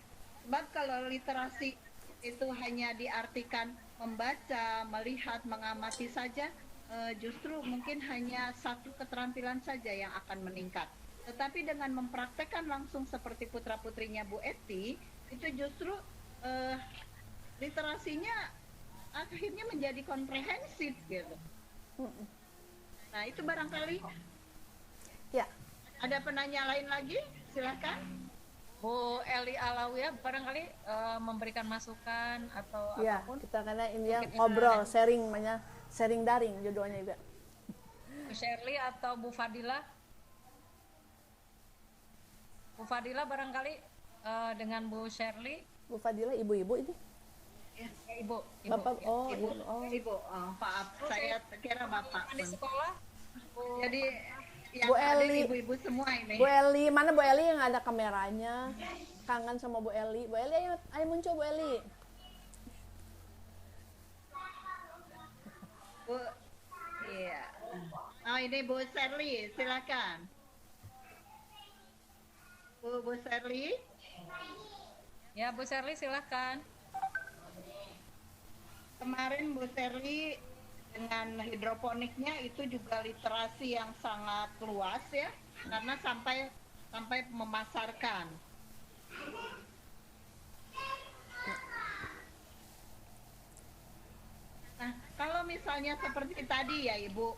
Sebab kalau literasi itu hanya diartikan membaca, melihat, mengamati saja, justru mungkin hanya satu keterampilan saja yang akan meningkat. Tetapi dengan mempraktekkan langsung seperti putra-putrinya Bu Eti, itu justru literasinya akhirnya menjadi komprehensif gitu. Nah itu barangkali. Ya. Ada penanya lain lagi? Silakan. Bu Eli Alawiyah barangkali memberikan masukan atau ya, apapun. Kita karena ini yang ngobrol, sharing daring judulnya juga. Bu Shirley atau Bu Fadila? Bu Fadila barangkali dengan Bu Shirley. Bu Fadila ibu-ibu ini. Ya, ibu. Bapak, ibu. Maaf, saya kira bapak. Di sekolah. Jadi yang Bu Eli, ibu-ibu semua ini. Bu Eli, mana Bu Eli yang ada kameranya? Kangen sama Bu Eli. Bu Eli, ayo muncul Bu Eli. Bu, iya. Oh ini Bu Shirley, silakan. Bu Shirley. Ya Bu Shirley silakan. Kemarin Bu Shirley dengan hidroponiknya itu juga literasi yang sangat luas ya, karena sampai memasarkan. Nah, kalau misalnya seperti tadi ya Ibu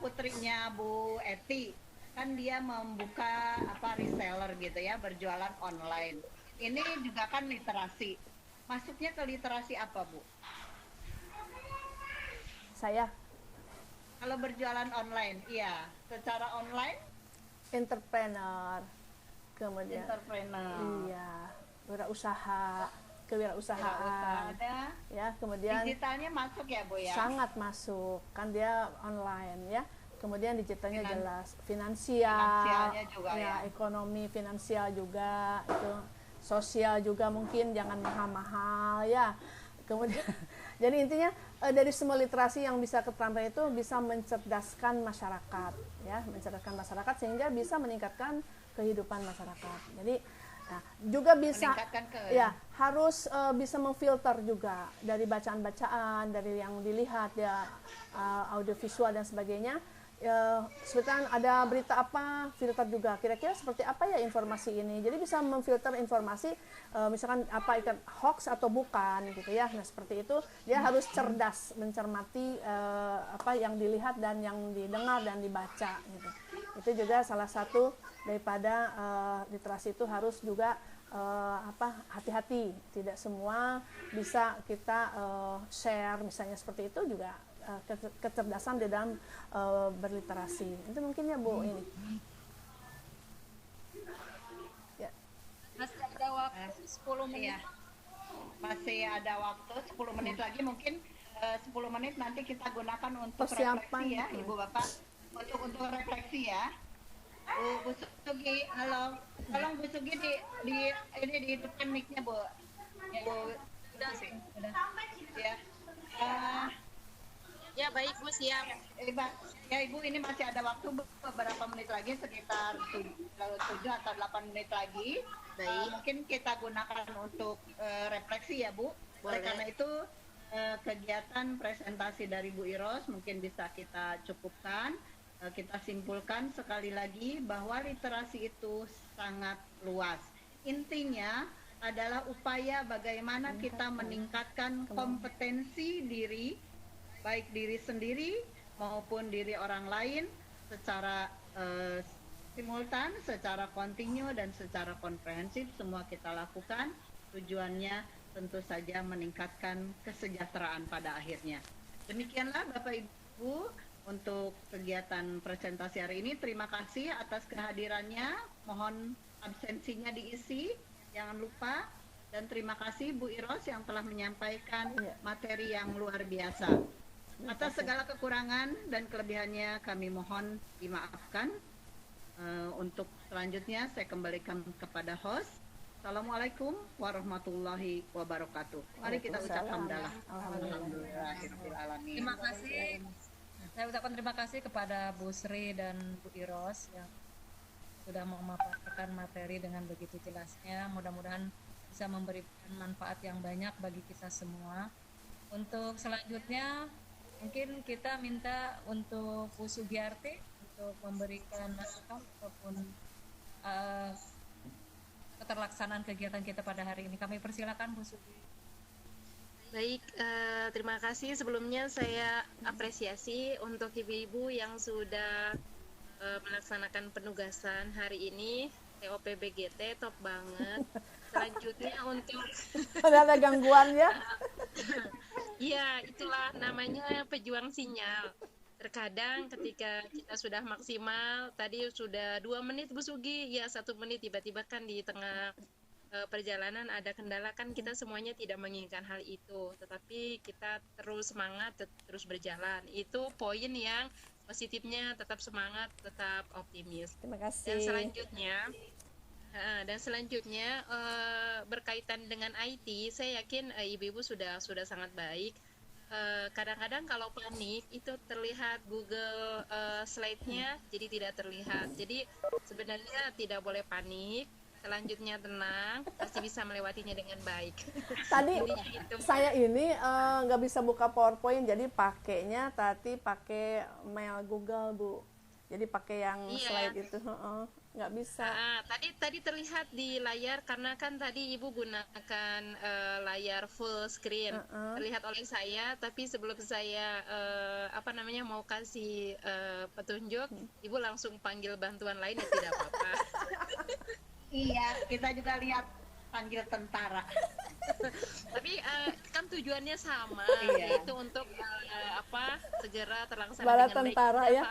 putrinya Bu Eti, kan dia membuka reseller gitu ya, berjualan online. Ini juga kan literasi. Masuknya ke literasi apa Bu? Saya. Kalau berjualan online, iya. Secara online? Entrepreneur. Kemudian. Entrepreneur. Iya. Kewirausahaan. Ya, kemudian. Digitalnya masuk ya Bu ya? Sangat masuk. Kan dia online ya. kemudian digitalnya jelas, finansialnya juga ya, ekonomi finansial juga, itu sosial juga mungkin jangan mahal-mahal ya. Kemudian jadi intinya dari semua literasi yang bisa ketambah itu bisa mencerdaskan masyarakat ya, mencerdaskan masyarakat sehingga bisa meningkatkan kehidupan masyarakat. Jadi juga bisa ya harus bisa memfilter juga dari bacaan-bacaan, dari yang dilihat ya, audiovisual dan sebagainya. Sebenarnya ada berita apa, filter juga kira-kira seperti apa ya informasi ini, jadi bisa memfilter informasi, misalkan apa ikan hoax atau bukan gitu ya. Nah seperti itu dia harus cerdas mencermati apa yang dilihat dan yang didengar dan dibaca gitu. Itu juga salah satu daripada literasi itu harus juga hati-hati, tidak semua bisa kita share misalnya seperti itu juga. Kecerdasan di dalam berliterasi itu mungkin ya Bu ini ya. Masih ada waktu 10 menit ya. Masih ada waktu 10 menit lagi, mungkin 10 menit nanti kita gunakan untuk persiapan refleksi ya Ibu Bapak, untuk refleksi ya. Bu Sugi, halo, tolong Bu Sugi di depan mic-nya Bu. Ya, Bu, sudah. Ya. Ya baik Bu, siap. Ya Ibu, ini masih ada waktu beberapa menit lagi, sekitar 7 atau 8 menit lagi. Mungkin kita gunakan untuk refleksi ya Bu. Oleh karena itu kegiatan presentasi dari Bu Iros mungkin bisa kita cukupkan. Kita simpulkan sekali lagi bahwa literasi itu sangat luas. Intinya adalah upaya bagaimana kita meningkatkan kompetensi diri, baik diri sendiri maupun diri orang lain secara simultan, secara kontinu dan secara komprehensif, semua kita lakukan. Tujuannya tentu saja meningkatkan kesejahteraan pada akhirnya. Demikianlah Bapak Ibu untuk kegiatan presentasi hari ini. Terima kasih atas kehadirannya, mohon absensinya diisi, jangan lupa. Dan terima kasih Bu Iros yang telah menyampaikan materi yang luar biasa. Atas segala kekurangan dan kelebihannya kami mohon dimaafkan. Untuk selanjutnya saya kembalikan kepada host. Assalamualaikum warahmatullahi wabarakatuh. Mari kita ucap hamdalah. Alhamdulillahirobbilalamin. Terima kasih. Saya ucapkan terima kasih kepada Bu Sri dan Bu Iros yang sudah memaparkan materi dengan begitu jelasnya. Mudah-mudahan bisa memberikan manfaat yang banyak bagi kita semua. Untuk selanjutnya mungkin kita minta untuk Bu Sugiarti untuk memberikan masukan ataupun keterlaksanaan kegiatan kita pada hari ini. Kami persilakan Bu Sugi. Baik, terima kasih. Sebelumnya saya apresiasi untuk ibu-ibu yang sudah melaksanakan penugasan hari ini. TOP-BGT top banget. Selanjutnya untuk ada gangguan ya. Iya, itulah namanya pejuang sinyal. Terkadang ketika kita sudah maksimal, tadi sudah 2 menit Bu Sugi, ya 1 menit tiba-tiba kan di tengah perjalanan ada kendala, kan kita semuanya tidak menginginkan hal itu, tetapi kita terus semangat, terus berjalan. Itu poin yang positifnya, tetap semangat, tetap optimis. Terima kasih. Dan selanjutnya berkaitan dengan IT, saya yakin ibu-ibu sudah sangat baik. Kadang-kadang kalau panik itu terlihat Google slide-nya jadi tidak terlihat. Jadi sebenarnya tidak boleh panik. Selanjutnya tenang, pasti bisa melewatinya dengan baik. Tadi saya ini nggak bisa buka PowerPoint, jadi pakainya tadi pakai mail Google Bu. Jadi pakai yang slide itu, nggak bisa. Tadi terlihat di layar karena kan tadi Ibu gunakan layar full screen. Terlihat oleh saya, tapi sebelum saya mau kasih petunjuk, Ibu langsung panggil bantuan lain, ya tidak apa-apa. Iya, kita juga lihat panggil tentara. Tapi kan tujuannya sama, yaitu untuk segera terlaksana Bala dengan tentara baik. ya.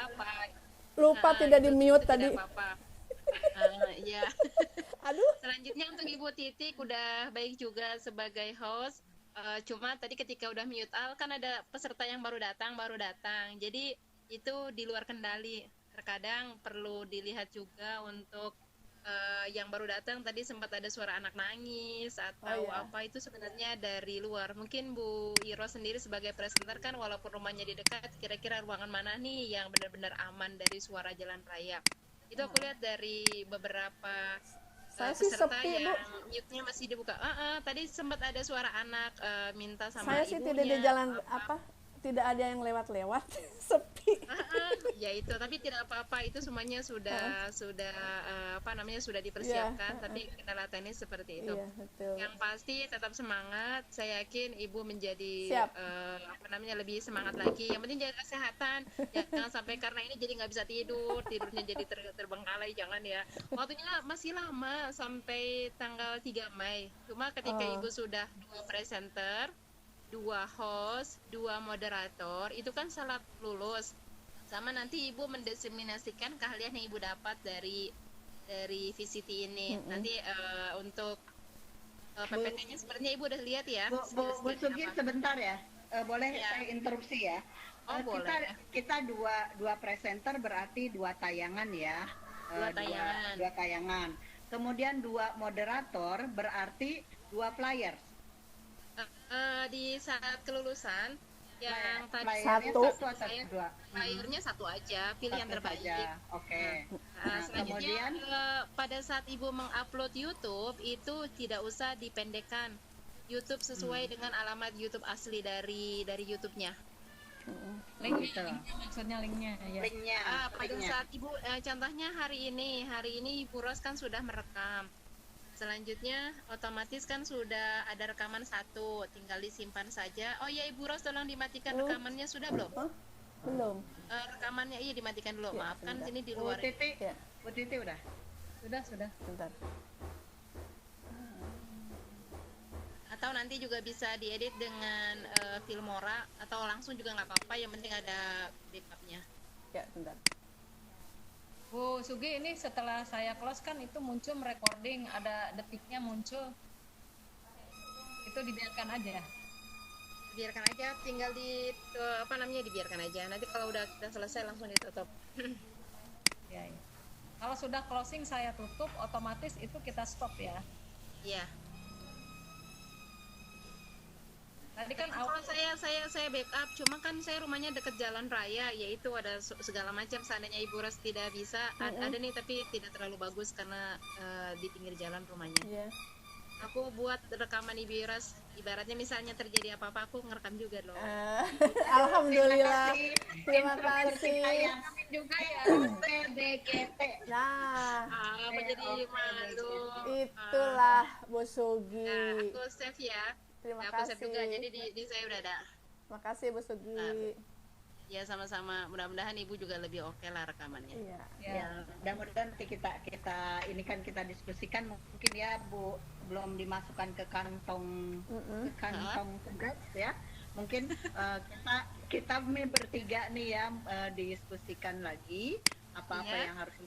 Lupa tidak di mute tadi. Iya. Aduh. Selanjutnya untuk Ibu Titik udah baik juga sebagai host. Cuma tadi ketika udah mute kan ada peserta yang baru datang. Jadi itu di luar kendali. Terkadang perlu dilihat juga untuk yang baru datang tadi sempat ada suara anak nangis atau apa, itu sebenarnya dari luar. Mungkin Bu Iro sendiri sebagai presenter kan walaupun rumahnya di dekat, kira-kira ruangan mana nih yang benar-benar aman dari suara jalan raya. Itu aku lihat dari beberapa saya sih peserta sepi, yang Bu. mute-nya masih dibuka. Tadi sempat ada suara anak minta sama saya sih ibunya. tidak di jalan tidak ada yang lewat-lewat. Sepi. Ya itu, tapi tidak apa-apa, itu semuanya sudah sudah dipersiapkan, tapi kita latihnya seperti itu. Betul. Yang pasti tetap semangat, saya yakin Ibu menjadi lebih semangat lagi. Yang penting jaga kesehatan, jangan sampai karena ini jadi nggak bisa tidurnya jadi terbengkalai, jangan ya. Waktunya masih lama sampai tanggal 3 Mei. Cuma ketika Ibu sudah 2 presenter, 2 host, 2 moderator, itu kan syarat lulus. Sama nanti Ibu mendiseminasikan keahlian yang Ibu dapat dari VCT ini. Nanti untuk PPT-nya sebenarnya Ibu udah lihat ya. Bu Sugi sebentar ya. Boleh saya interupsi ya? Boleh. Kita dua presenter berarti 2 tayangan ya. 2 tayangan. 2 tayangan. Kemudian 2 moderator berarti 2 flyers. Di saat kelulusan yang tadi satu layarnya 1 aja, pilih yang terbaik. Oke. Selanjutnya pada saat Ibu mengupload YouTube itu tidak usah dipendekkan. YouTube sesuai dengan alamat YouTube asli dari YouTube-nya. Linknya maksudnya linknya ya. Pada saat Ibu contohnya hari ini Ibu Ros kan sudah merekam. Selanjutnya otomatis kan sudah ada rekaman 1, tinggal disimpan saja. Oh ya Ibu Ros, tolong dimatikan rekamannya, sudah belum? Belum. Rekamannya dimatikan dulu. Maaf kan sini di luar. Bu Titi udah. Sudah. Bentar. Atau nanti juga bisa diedit dengan Filmora atau langsung juga nggak apa-apa, yang penting ada backupnya. Ya, bentar. Bu Sugi, ini setelah saya close kan itu muncul recording, ada detiknya muncul. Itu dibiarkan aja. Biarkan aja, tinggal dibiarkan aja. Nanti kalau udah kita selesai langsung ditutup. Ya. Kalau sudah closing saya tutup, otomatis itu kita stop ya. Iya. Tadi kan kalau saya backup, cuma kan saya rumahnya dekat jalan raya, yaitu ada segala macam. Seandainya Ibu Ros tidak bisa, ada nih tapi tidak terlalu bagus karena di pinggir jalan rumahnya. Aku buat rekaman Ibu Ros, ibaratnya misalnya terjadi apa-apa aku ngerekam juga loh. Alhamdulillah. Terima kasih. Juga ya. PDGT. Nah, aku jadi malu. Itulah Bu Sugi. Nah, aku save ya. Terima aku kasih. save juga, jadi di saya udah ada. Terima kasih Bu Sugi. Ya sama-sama, mudah-mudahan Ibu juga lebih oke lah rekamannya. Ya, mudah-mudahan nanti kita ini kan kita diskusikan, mungkin ya Bu belum dimasukkan ke kantong tugas ya. Mungkin kita bertiga nih ya diskusikan lagi apa-apa yang harus